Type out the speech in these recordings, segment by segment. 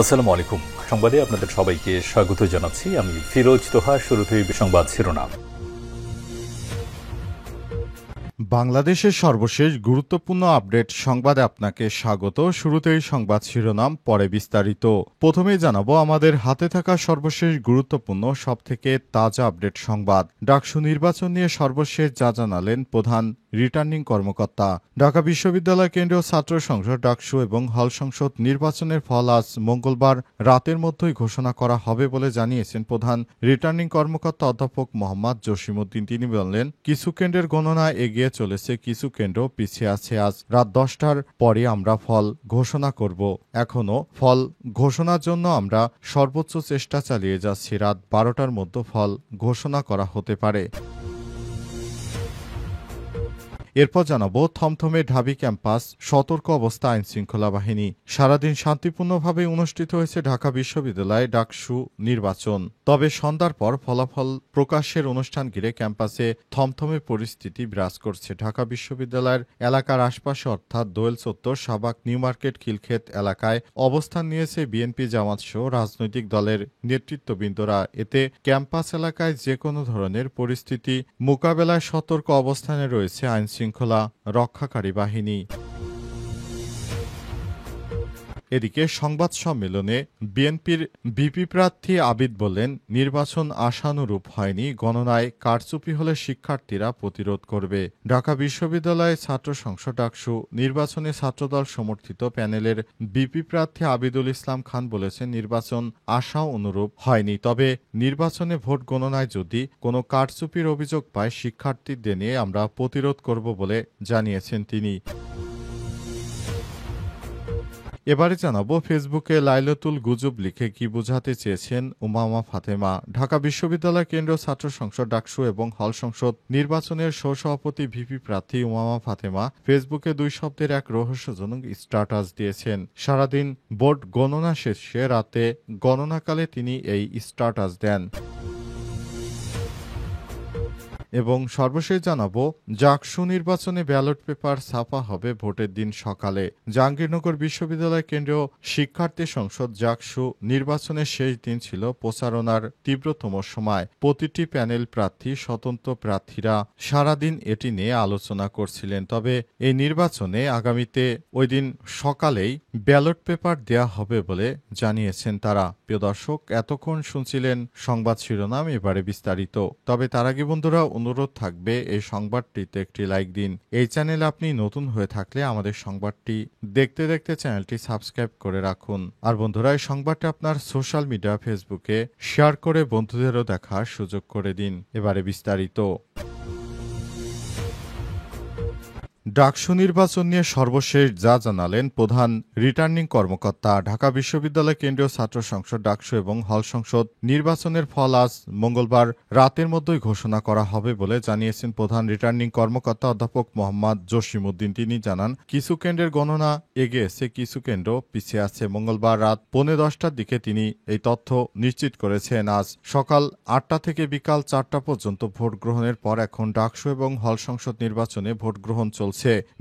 আসসালামু আলাইকুম। সংবাদে আপনাদের সবাইকে স্বাগত জানাচ্ছি। আমি ফিরোজ তোহা। শুরুতেই সংবাদ শিরোনাম। বাংলাদেশের সর্বশেষ গুরুত্বপূর্ণ আপডেট সংবাদে আপনাকে স্বাগত। শুরুতেই সংবাদ শিরোনাম, পরে বিস্তারিত। প্রথমেই জানাবো আমাদের হাতে থাকা সর্বশেষ গুরুত্বপূর্ণ সবথেকে তাজা আপডেট সংবাদ। ডাকসু নির্বাচন নিয়ে সর্বশেষ যা জানালেন প্রধান রিটার্নিং কর্মকর্তা। ঢাকা বিশ্ববিদ্যালয় কেন্দ্রীয় ছাত্র সংসদ ডাকসু এবং হল সংসদ নির্বাচনের ফল আজ মঙ্গলবার রাতের মধ্যেই ঘোষণা করা হবে বলে জানিয়েছেন প্রধান রিটার্নিং কর্মকর্তা অধ্যাপক মোহাম্মদ জসিমউদ্দিন। তিনি বললেন, কিছু কেন্দ্রের গণনা এগিয়ে চলেছে, কিছু কেন্দ্র পিছিয়ে আছে। আজ রাত 10টার পরে আমরা ফল ঘোষণা করব। এখনও ফল ঘোষণার জন্য আমরা সর্বোচ্চ চেষ্টা চালিয়ে যাচ্ছি। রাত 12টার মধ্যে ফল ঘোষণা করা হতে পারে। এরপর জানাবো থমথমে ঢাবি ক্যাম্পাস, সতর্ক অবস্থা আইনশৃঙ্খলা বাহিনী। সারাদিন শান্তিপূর্ণভাবে অনুষ্ঠিত হয়েছে ঢাকা বিশ্ববিদ্যালয়ে ডাকসু নির্বাচন। তবে সন্ধ্যার পর ফলাফল প্রকাশের অনুষ্ঠান ঘিরে ক্যাম্পাসে থমথমে পরিস্থিতি বিরাজ করছে। ঢাকা বিশ্ববিদ্যালয়ের এলাকার আশপাশে অর্থাৎ দোয়েল চত্বর, সাবাক, নিউ মার্কেট, খিলক্ষেত এলাকায় অবস্থান নিয়েছে বিএনপি, জামাত সহ রাজনৈতিক দলের নেতৃত্ববৃন্দরা। এতে ক্যাম্পাস এলাকায় যে কোনো ধরনের পরিস্থিতি মোকাবেলায় সতর্ক অবস্থানে রয়েছে আইনশৃঙ্খলা রক্ষাকারী বাহিনী। এদিকে সংবাদ সম্মেলনে বিএনপির ভিপি প্রার্থী আবিদ বললেন, নির্বাচন আশানুরূপ হয়নি, গণনায় কারচুপি হলে শিক্ষার্থীরা প্রতিরোধ করবে। ঢাকা বিশ্ববিদ্যালয় ছাত্র সংসদ ডাকসু নির্বাচনে ছাত্রদল সমর্থিত প্যানেলের ভিপি প্রার্থী আবিদুল ইসলাম খান বলেছেন, নির্বাচন আশা অনুরূপ হয়নি, তবে নির্বাচনে ভোট গণনায় যদি কোনো কারচুপির অভিযোগ পায় শিক্ষার্থীদের নিয়ে আমরা প্রতিরোধ করব বলে জানিয়েছেন তিনি। এবারে জানাবো ফেসবুকে লাইলাতুল গুজব লিখে কি বোঝাতে চেয়েছেন উমামা ফাতেমা। ঢাকা বিশ্ববিদ্যালয় কেন্দ্রীয় ছাত্র সংসদ ডাকসু এবং হল সংসদ নির্বাচনের সহসভাপতি ভিপি প্রার্থী উমামা ফাতেমা ফেসবুকে 2 শব্দের এক রহস্যজনক স্ট্যাটাস দিয়েছেন। সারাদিন ভোট গণনা শেষে রাতে গণনাকালে তিনি এই স্ট্যাটাস দেন। এবং সর্বশেষ জানাবো জাকসু নির্বাচনে ব্যালট পেপার ছাপা হবে ভোটের দিন সকালে। জাহাঙ্গীরনগর বিশ্ববিদ্যালয় কেন্দ্রীয় শিক্ষার্থী সংসদ জাকসু নির্বাচনের শেষ দিন ছিল প্রচারণার তীব্রতম সময়। প্রতিটি প্যানেল প্রার্থী, স্বতন্ত্র প্রার্থীরা সারাদিন এটি নিয়ে আলোচনা করছিলেন। তবে এই নির্বাচনে আগামীতে ওই দিন সকালেই ব্যালট পেপার দেয়া হবে বলে জানিয়েছেন তারা। প্রিয় দর্শক, এতক্ষণ শুনছিলেন সংবাদ শিরোনাম, এবারে বিস্তারিত। তবে তার আগে বন্ধুরা অনুরোধ থাকবে এই সংবাদটিতে একটি লাইক দিন। এই চ্যানেলে আপনি নতুন হয়ে থাকলে আমাদের সংবাদটি দেখতে দেখতে চ্যানেলটি সাবস্ক্রাইব করে রাখুন। আর বন্ধুরা, এই সংবাদটি আপনার সোশ্যাল মিডিয়া ফেসবুকে শেয়ার করে বন্ধুদেরও দেখার সুযোগ করে দিন। এবারে বিস্তারিত। ডাকসু নির্বাচন নিয়ে সর্বশেষ যা জানালেন প্রধান রিটার্নিং কর্মকর্তা। ঢাকা বিশ্ববিদ্যালয় কেন্দ্রীয় ছাত্র সংসদ ডাকসু এবং হল সংসদ নির্বাচনের ফল আজ মঙ্গলবার রাতের মধ্যেই ঘোষণা করা হবে বলে জানিয়েছেন প্রধান রিটার্নিং কর্মকর্তা অধ্যাপক মোহাম্মদ জসিমউদ্দিন। তিনি জানান, কিছু কেন্দ্রের গণনা এগিয়েছে, কিছু কেন্দ্র পিছিয়ে আছে। মঙ্গলবার রাত 10:15টার দিকে তিনি এই তথ্য নিশ্চিত করেছেন। আজ সকাল 8টা থেকে বিকাল 4টা পর্যন্ত ভোট গ্রহণের পর এখন ডাকসু এবং হল সংসদ নির্বাচনে ভোট গ্রহণ চলছে।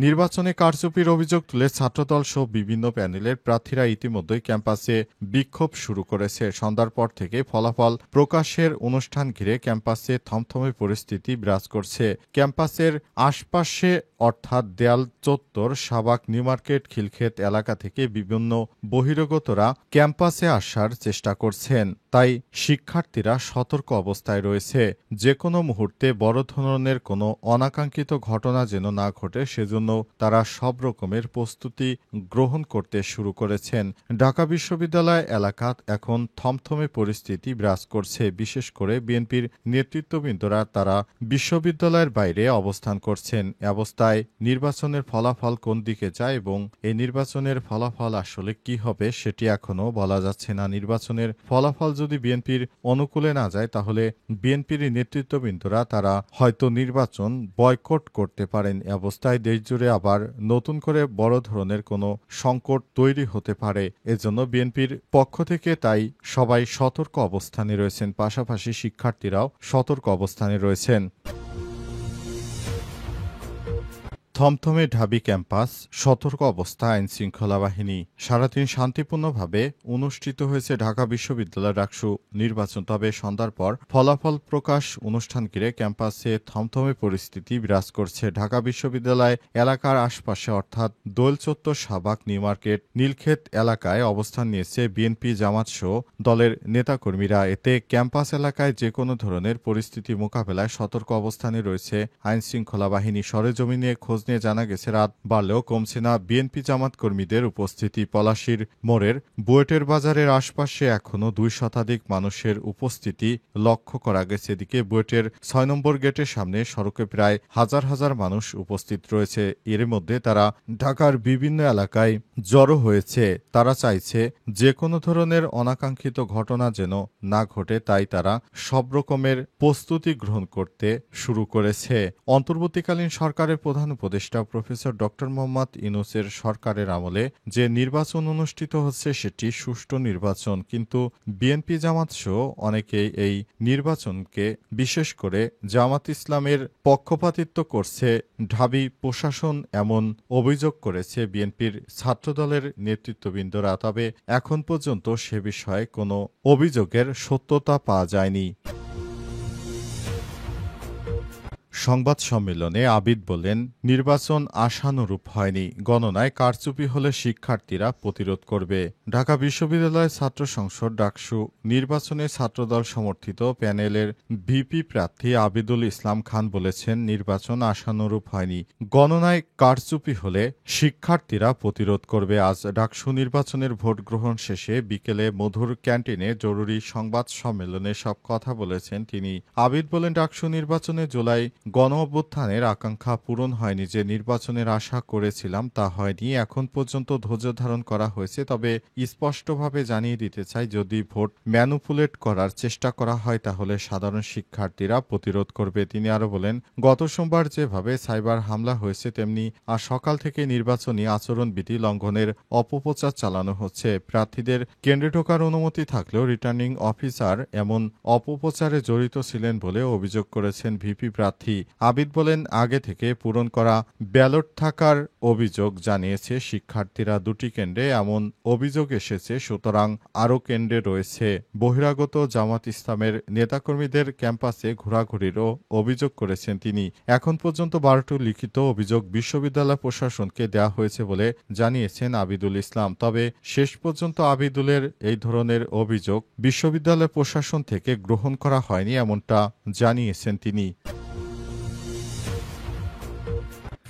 নির্বাচনে কারচুপির অভিযোগ তুলে ছাত্রদল সহ বিভিন্ন প্যানেলের প্রার্থীরা ইতিমধ্যেই ক্যাম্পাসে বিক্ষোভ শুরু করেছে। সন্ধ্যার পর থেকে ফলাফল প্রকাশের অনুষ্ঠান ঘিরে ক্যাম্পাসে থমথমে পরিস্থিতি বিরাজ করছে। ক্যাম্পাসের আশপাশে অর্থাৎ দেয়াল চত্বর, সাবাক, নিউ মার্কেট, খিলক্ষেত এলাকা থেকে বিভিন্ন বহিরাগতরা ক্যাম্পাসে আসার চেষ্টা করছেন। তাই শিক্ষার্থীরা সতর্ক অবস্থায় রয়েছে। যে কোনো মুহূর্তে বড় ধরনের কোনো অনাকাঙ্ক্ষিত ঘটনা যেন না ঘটে, সেজন্য তারা সব রকমের প্রস্তুতি গ্রহণ করতে শুরু করেছেন। ঢাকা বিশ্ববিদ্যালয় এলাকাত এখন থমথমে পরিস্থিতি বিরাজ করছে। বিশেষ করে বিএনপির নেতৃত্ববৃন্দরা তারা বিশ্ববিদ্যালয়ের বাইরে অবস্থান করছেন। অবস্থায় নির্বাচনের ফলাফল কোন দিকে যায় এবং এই নির্বাচনের ফলাফল আসলে কি হবে সেটি এখনো বলা যাচ্ছে না। নির্বাচনের ফলাফল যদি বিএনপির অনুকূলে না যায়, তাহলে বিএনপির নেতৃত্ববৃন্দরা তারা হয়তো নির্বাচন বয়কট করতে পারেন। অবস্থায় দেশজুড়ে আবার নতুন করে বড় ধরনের কোনো সংকট তৈরি হতে পারে। এজন্য বিএনপির পক্ষ থেকে তাই সবাই সতর্ক অবস্থানে রয়েছেন। পাশাপাশি শিক্ষার্থীরাও সতর্ক অবস্থানে রয়েছেন। থমথমে ঢাবি ক্যাম্পাস, সতর্ক অবস্থা আইনশৃঙ্খলা বাহিনী। সারাদিন শান্তিপূর্ণভাবে অনুষ্ঠিত হয়েছে ঢাকা বিশ্ববিদ্যালয় ডাকসু নির্বাচন। তবে সন্ধ্যার পর ফলাফল প্রকাশ অনুষ্ঠান ঘিরে ক্যাম্পাসে থমথমে পরিস্থিতি বিরাজ করছে। ঢাকা বিশ্ববিদ্যালয় এলাকার আশপাশে অর্থাৎ দোয়েল চত্বর, শাহবাগ, নিউ মার্কেট, নীলক্ষেত এলাকায় অবস্থান নিয়েছে বিএনপি, জামাত সহ দলের নেতাকর্মীরা। এতে ক্যাম্পাস এলাকায় যে কোনো ধরনের পরিস্থিতি মোকাবেলায় সতর্ক অবস্থানে রয়েছে আইনশৃঙ্খলা বাহিনী। সরেজমিনে খোঁজ নিয়ে জানা গেছে, রাত বাড়লেও কমছে না বিএনপি জামাত কর্মীদের উপস্থিতি। পলাশীর মোড়ের বুয়েটের বাজারের আশপাশে এখনও 2 শতাধিক মানুষের উপস্থিতি লক্ষ্য করা গেছে। এদিকে বুয়েটের 6 নম্বর গেটের সামনে সড়কে প্রায় হাজার হাজার মানুষ উপস্থিত রয়েছে। এর মধ্যে তারা ঢাকার বিভিন্ন এলাকায় জড়ো হয়েছে। তারা চাইছে যে কোনো ধরনের অনাকাঙ্ক্ষিত ঘটনা যেন না ঘটে, তাই তারা সব রকমের প্রস্তুতি গ্রহণ করতে শুরু করেছে। অন্তর্বর্তীকালীন সরকারের প্রধান উপদেষ্টা প্রফেসর ড. মোহাম্মদ ইউনূসের সরকারের আমলে যে নির্বাচন অনুষ্ঠিত হচ্ছে সেটি সুষ্ঠু নির্বাচন, কিন্তু বিএনপি, জামাত সহ অনেকেই এই নির্বাচনকে, বিশেষ করে জামাত ইসলামের পক্ষপাতিত্ব করছে ঢাবি প্রশাসন, এমন অভিযোগ করেছে বিএনপির ছাত্রদলের নেতৃত্ববৃন্দরা। তবে এখন পর্যন্ত সে বিষয়ে কোনো অভিযোগের সত্যতা পাওয়া যায়নি। সংবাদ সম্মেলনে আবিদ বলেন, নির্বাচন আশানুরূপ হয়নি। গণনায় কারচুপি হলে শিক্ষার্থীরা প্রতিরোধ করবে। ঢাকা বিশ্ববিদ্যালয় ছাত্র সংসদ ডাকসু নির্বাচনে ছাত্রদল সমর্থিত প্যানেলের ভিপি প্রার্থী আবিদুল ইসলাম খান বলেছেন, নির্বাচন আশানুরূপ হয়নি। গণনায় কারচুপি হলে শিক্ষার্থীরা প্রতিরোধ করবে। আজ ডাকসু নির্বাচনের ভোট গ্রহণ শেষে বিকেলে মধুর ক্যান্টিনে জরুরি সংবাদ সম্মেলনে সব কথা বলেছেন তিনি। আবিদ বলেন, ডাকসু নির্বাচনে জুলাই গণ অভ্যুত্থানের আকাঙ্ক্ষা পূরণ হয়নি। যে নির্বাচনের আশা করেছিলাম তা হয়নি। এখন পর্যন্ত ধৈর্য ধারণ করা হয়েছে। তবে স্পষ্টভাবে জানিয়ে দিতে চাই, যদি ভোট ম্যানুপুলেট করার চেষ্টা করা হয় তাহলে সাধারণ শিক্ষার্থীরা প্রতিরোধ করবে। তিনি আরো বলেন, গত সোমবার যেভাবে সাইবার হামলা হয়েছে, তেমনি আজ সকাল থেকে নির্বাচনী আচরণবিধি লঙ্ঘনের অপপ্রচার চালানো হচ্ছে। প্রার্থীদের কেন্দ্রে ঢোকার অনুমতি থাকলেও রিটার্নিং অফিসার এমন অপপ্রচারে জড়িত ছিলেন বলে অভিযোগ করেছেন ভিপি প্রার্থী। আবিদ বলেন, আগে থেকে পূরণ করা ব্যালট থাকার অভিযোগ জানিয়েছে শিক্ষার্থীরা। 2টি কেন্দ্রে এমন অভিযোগ এসেছে, সুতরাং আরও কেন্দ্রে রয়েছে। বহিরাগত জামাত ইসলামের নেতাকর্মীদের ক্যাম্পাসে ঘোরাঘুরিরও অভিযোগ করেছেন তিনি। এখন পর্যন্ত 12টি লিখিত অভিযোগ বিশ্ববিদ্যালয় প্রশাসনকে দেওয়া হয়েছে বলে জানিয়েছেন আবিদুল ইসলাম। তবে শেষ পর্যন্ত আবিদুলের এই ধরনের অভিযোগ বিশ্ববিদ্যালয় প্রশাসন থেকে গ্রহণ করা হয়নি, এমনটা জানিয়েছেন তিনি।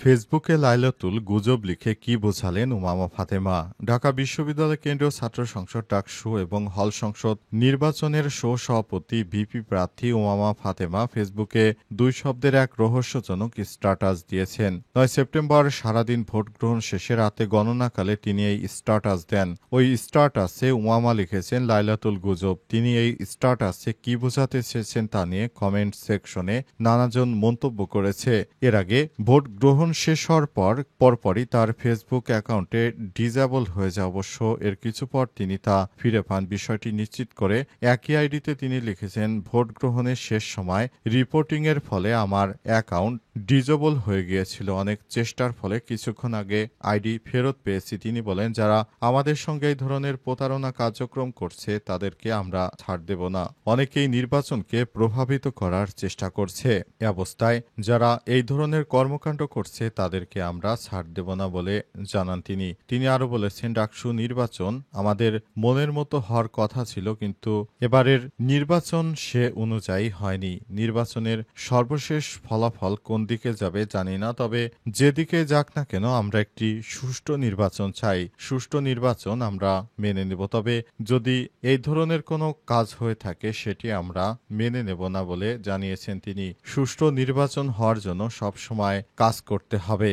ফেসবুকে লাইলাতুল গুজব লিখে কি বোঝালেন উমামা ফাতেমা। ঢাকা বিশ্ববিদ্যালয় কেন্দ্রীয় ছাত্র সংসদ ডাকসু এবং হল সংসদ নির্বাচনের সভাপতি ভিপি প্রার্থী উমামা ফাতেমা ফেসবুকে 2 শব্দের এক রহস্যজনক স্ট্যাটাস দিয়েছেন। 9 সেপ্টেম্বর সারাদিন ভোট গ্রহণ শেষে রাতে গণনাকালে তিনি এই স্ট্যাটাস দেন। ওই স্ট্যাটাসে উমামা লিখেছেন লাইলাতুল গুজব। তিনি এই স্ট্যাটাসে কি বোঝাতে চেয়েছেন তা নিয়ে কমেন্ট সেকশনে নানাজন মন্তব্য করেছে। এর আগে ভোট গ্রহণ শেষ হওয়ার পরপরই তার ফেসবুক অ্যাকাউন্টে ডিসেবল হয়ে যায়। অবশ্য এর কিছু পর তিনি তা ফিরে পান। বিষয়টি নিশ্চিত করে একই আইডিতে তিনি লিখেছেন, ভোট গ্রহণের শেষ সময় রিপোর্টিংয়ের ফলে আমার অ্যাকাউন্ট ডিসেবল হয়ে গিয়েছিল। অনেক চেষ্টার ফলে কিছুক্ষণ আগে আইডি ফেরত পেয়েছি। তিনি বলেন, যারা আমাদের সঙ্গে এই ধরনের প্রতারণা কার্যক্রম করছে তাদেরকে আমরা ছাড় দেব না। অনেকেই নির্বাচনকে প্রভাবিত করার চেষ্টা করছে। এ অবস্থায় যারা এই ধরনের কর্মকাণ্ড করছে তাদেরকে আমরা ছাড় দেব না বলে জানান তিনি। তিনি আরো বলেছেন, ডাকসু নির্বাচন আমাদের মনের মতো হওয়ার কথা ছিল, কিন্তু এবারের নির্বাচন সে অনুযায়ী হয়নি। নির্বাচনের সর্বশেষ ফলাফল কোন দিকে যাবে জানি না, তবে যেদিকে যাক না কেন আমরা একটি সুষ্ঠু নির্বাচন চাই। সুষ্ঠু নির্বাচন আমরা মেনে নেব, তবে যদি এই ধরনের কোনো কাজ হয়ে থাকে সেটি আমরা মেনে নেব না বলে জানিয়েছেন তিনি। সুষ্ঠু নির্বাচন হওয়ার জন্য সবসময় কাজ করতে হবে।